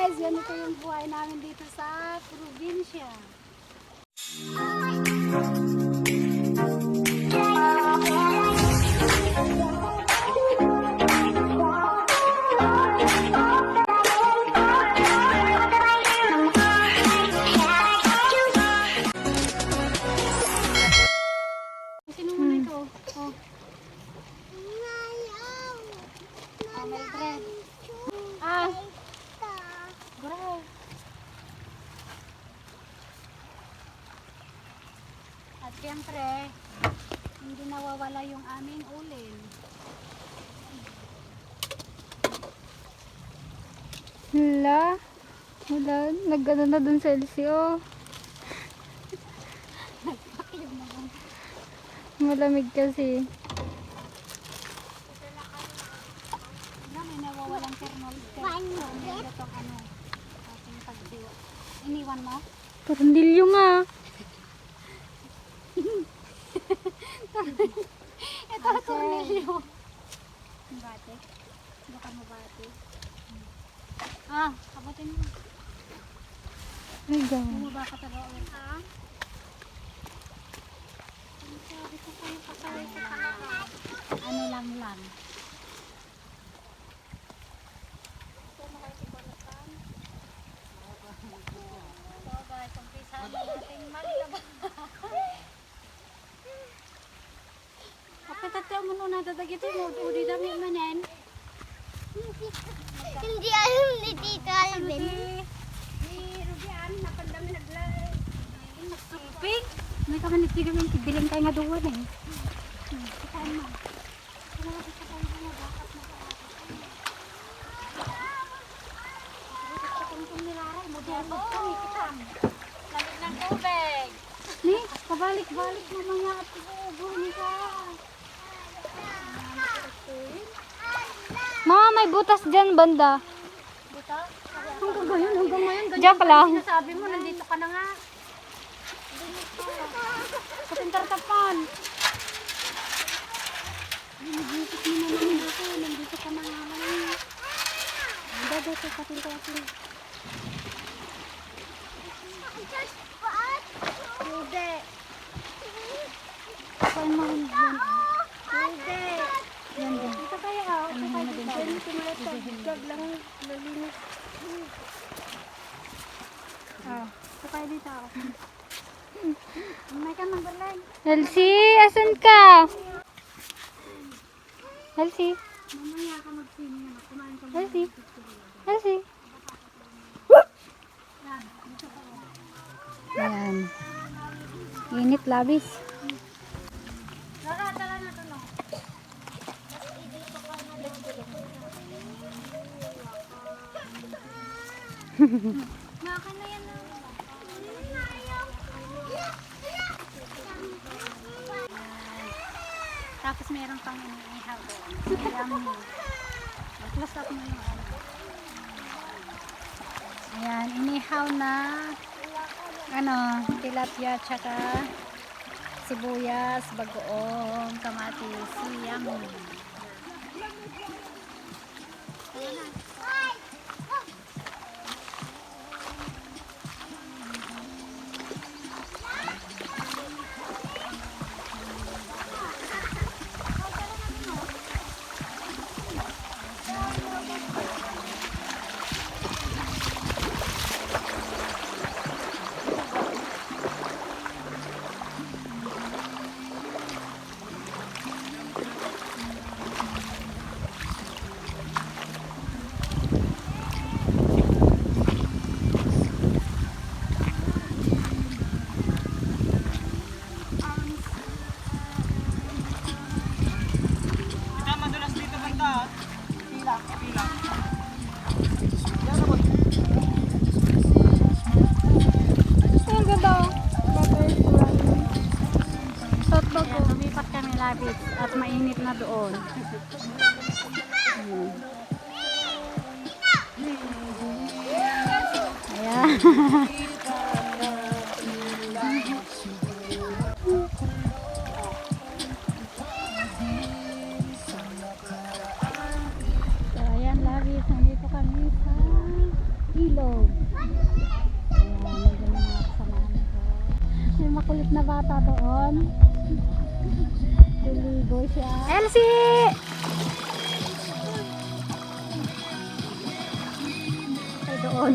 guys, ganito yung buhay namin dito sa probinsya. Sino muna ito? Oh. Oh, Mildred. Ah. Bro. At siyempre, hindi nawawala yung aming ulin. Wala, nag-ano na dun sa LCO. Malamig kasi. May nawawalang kernel. Itong ano, ating pagdiwa. Iniwan mo? Parang dilyo nga. Ito, tornilyo. Bate. Baka mo bate. Ah, kabutin mo. Ay, gawa. Bumaba ka talaga ulit. Ah? Sabi ko kayo pasaway ko talaga. Ano lang. So guys, umpisa na natin maglaba. Kapit at mo nung natadagito mo, udi dami manen. Hindi alam ni Tita Alvin. Rubian, napandami naglay. Pink? May kaman nagtigamin, tibiling tayo nga doon eh. Kitaan mo. Kaya kasi sa tayo mga bakat na kung nilaray mo, diabot kami, kitaan. Lamig ng tubig. Ni, pabalik-balik mo mga at uubuni ka. Mama, may butas dyan banda. Dito? Hanggang ngayon. Ganyan Diyan ka lang. sinasabi mo, nandito ka na nga. Sa pintartapan. Nandito mo naman ako. Nandito ka na nga ngayon. Dada sa pintartapan. Hindi. Saan mo yun? Hindi. Yan din. Dito kayo ha. Ito kayo dito. Gag lang. Nalinis. Ito kayo dito. May ka nang balay. Elsie, asan ka? Elsie, Mamaya ka mag-swimming na. Kumain ka muna. Elsie, Elsie. Ayan. Init labis. Tara na ito no. Makan na yan. Tapos meron pang inihaw doon. Yummy. Close up mo yung ano. Ayan, inihaw na tilapia tsaka sibuyas, bagoong, kamatis, yummy. Ang ganda. Butterfly. Totoo. Ayan, lumipat kami labis at mainit na doon. Ayan. So, ayan labis. Nandito kami sa ilog. ilog. Ayan, nandiyan yung mga kasamahan ko. May makulit na bata doon. Tuligo siya. Elsie! Ay, doon.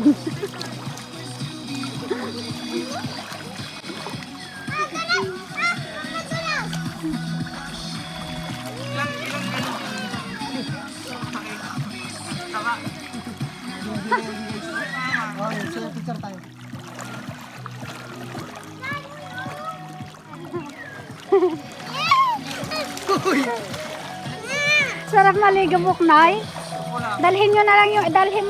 Sarap maligo, Buknoy. Dalhin mo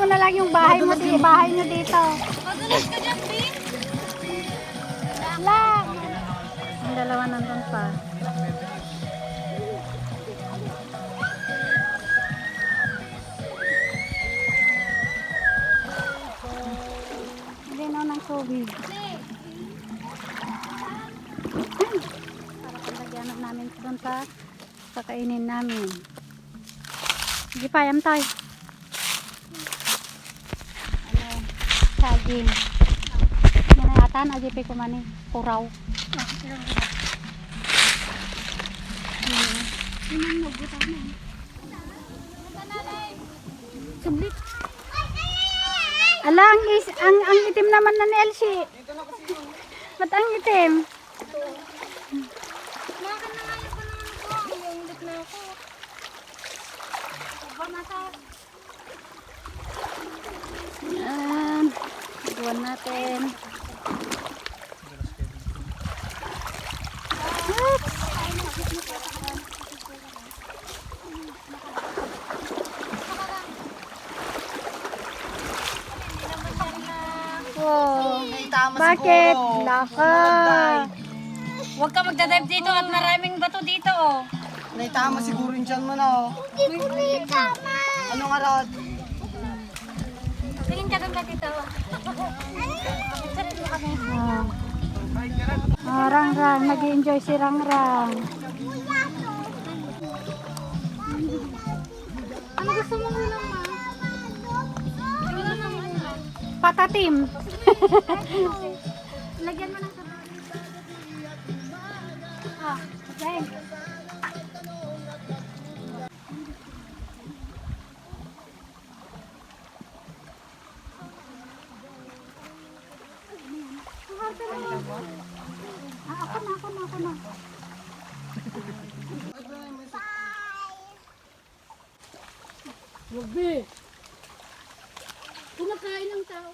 na lang yung bahay mo bahay nyo dito. Magulas ka dyan, Bin. Lang. Ang dalawa nandun pa. Hindi na ng tubig. Para palagyanan namin doon sa kakainin namin. Sige pa, yam tayo. Ano, saging. Yan ay atan, ajipi ko man eh. Kuraw. Sublit. Ala, ang itim naman na ni Elsie. Ba't ang itim? Makan na nga yung panahon ko. Yung lit na ako. Yan. Buwan natin. Wow. Bakit? Laka. Huwag ka magdadive dito at maraming bato dito, oh. Naitama siguro yung tiyan mo na, oh. Hindi ko tama. Anong arad? Tingin ka doon ka dito. Rang-rang. Nag-i-enjoy si Rang-rang. Ano gusto mong ulam, ma? Wala naman. Patatim. Lagyan mo ng sabaw. Okay. Ako na. Kumakain ng tao.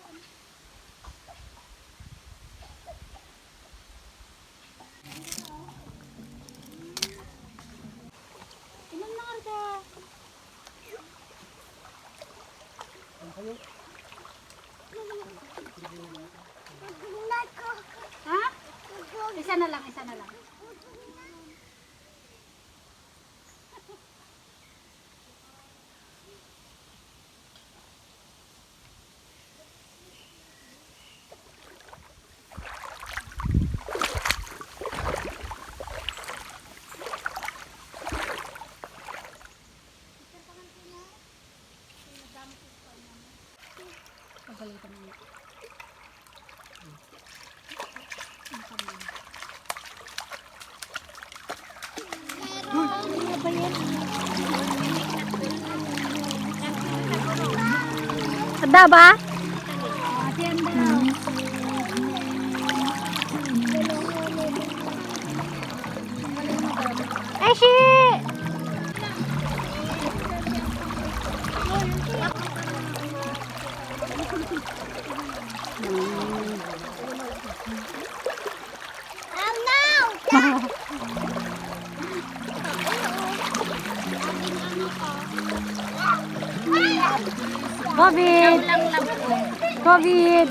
Ilan na ka? Ha? Isa na lang. Pagalitan mo. Ada ba? Eshi! Oh no! COVID! COVID!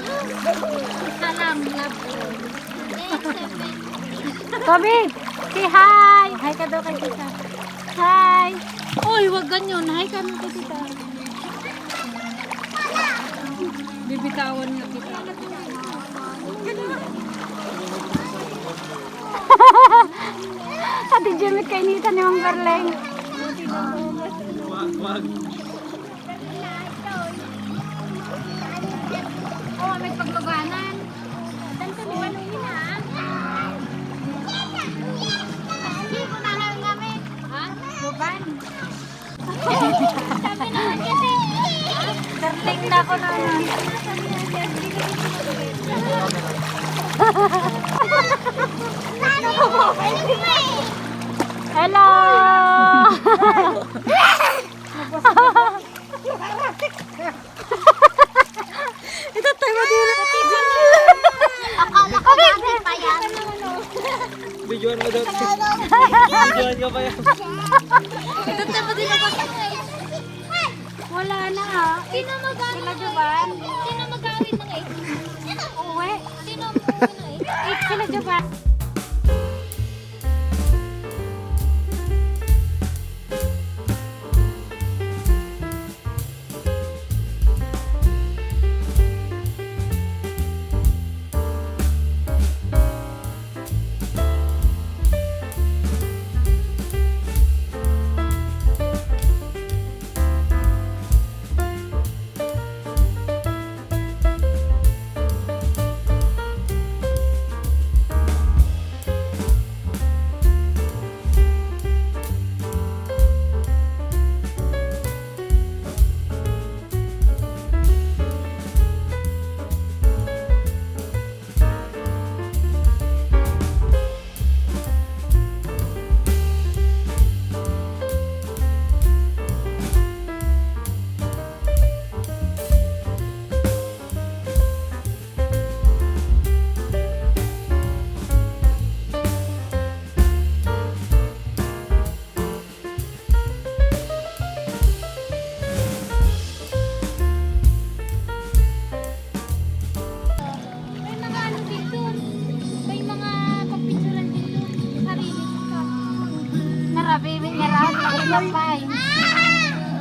COVID! Say hi! Hi ka daw kay tita. Hi! Uy, wag ganyan. Hi ka na kay tita. Bibitawan niya kita. Ate Jimmy kainitan ni Mang Berleng. Wag. pagluganan. Tanto ni Manuhin ha. Hindi ko na lang kami. Ha? Lugan. Sabi naman kasi. Darling na ako na. Hello! Ito tayo din. Akala ko natin pa yan. Videoan mo daw. Videoan ka pa yan. Ito tayo din ako. Wala na ha. Sino mag-awin ng 8? Sino mag-awin ng 8? Uwe. Sino mag-awin ng 8? 8 sila Jovan. May mga ano dito. May mga pagpicturan dito. Sarili ko. Narabi, may narabi. Nakilapay.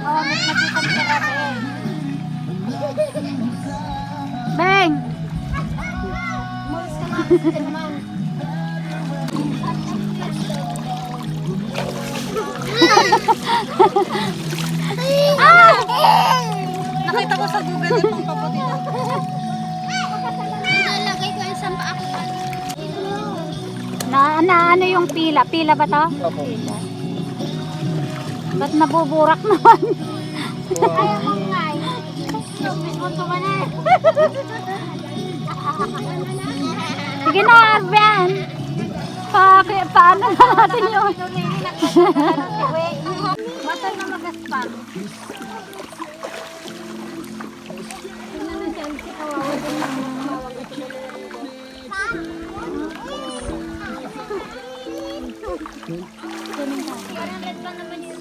Oo, may nakita ni narabi. Beng! Mulis ka nga. Sige naman. Nakita ko sa Google yung pampaputi na. Ilalagay ko yung samba ako. Na ano yung pila? Pila ba to? Opo. Ba't nabuburak naman? Ayaw ko nga eh. Mismo tumanan. Sige na, Arben! Paano na natin yun? Mata na magaspan. Tingnan na siya, si kawawa din na mawag ito. Parang red pa naman yun.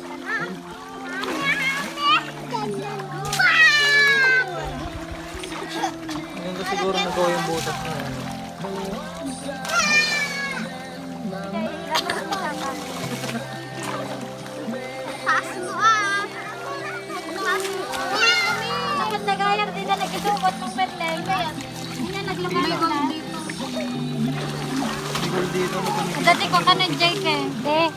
Ngayon ko siguro nagawa yung butas na. Taas mo ah. Taas mo. Dapat nagayang din na nagkasubot ng Berlin. Kaya, hindi na naglumalag na. Siguro dito mo kung Dati ko ka ng Jake eh. Eh,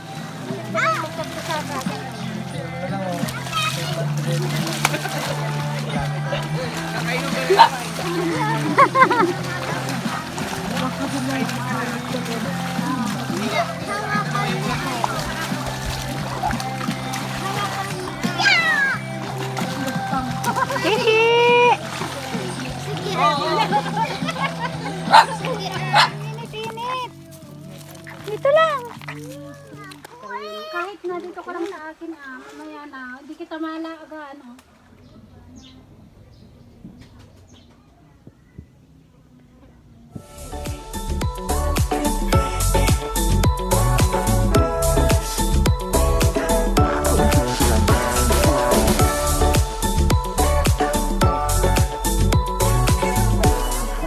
Kiki! Init-init! Dito lang! Kahit na dito ka lang sa akin ah, mamaya na, hindi kita malaga ano.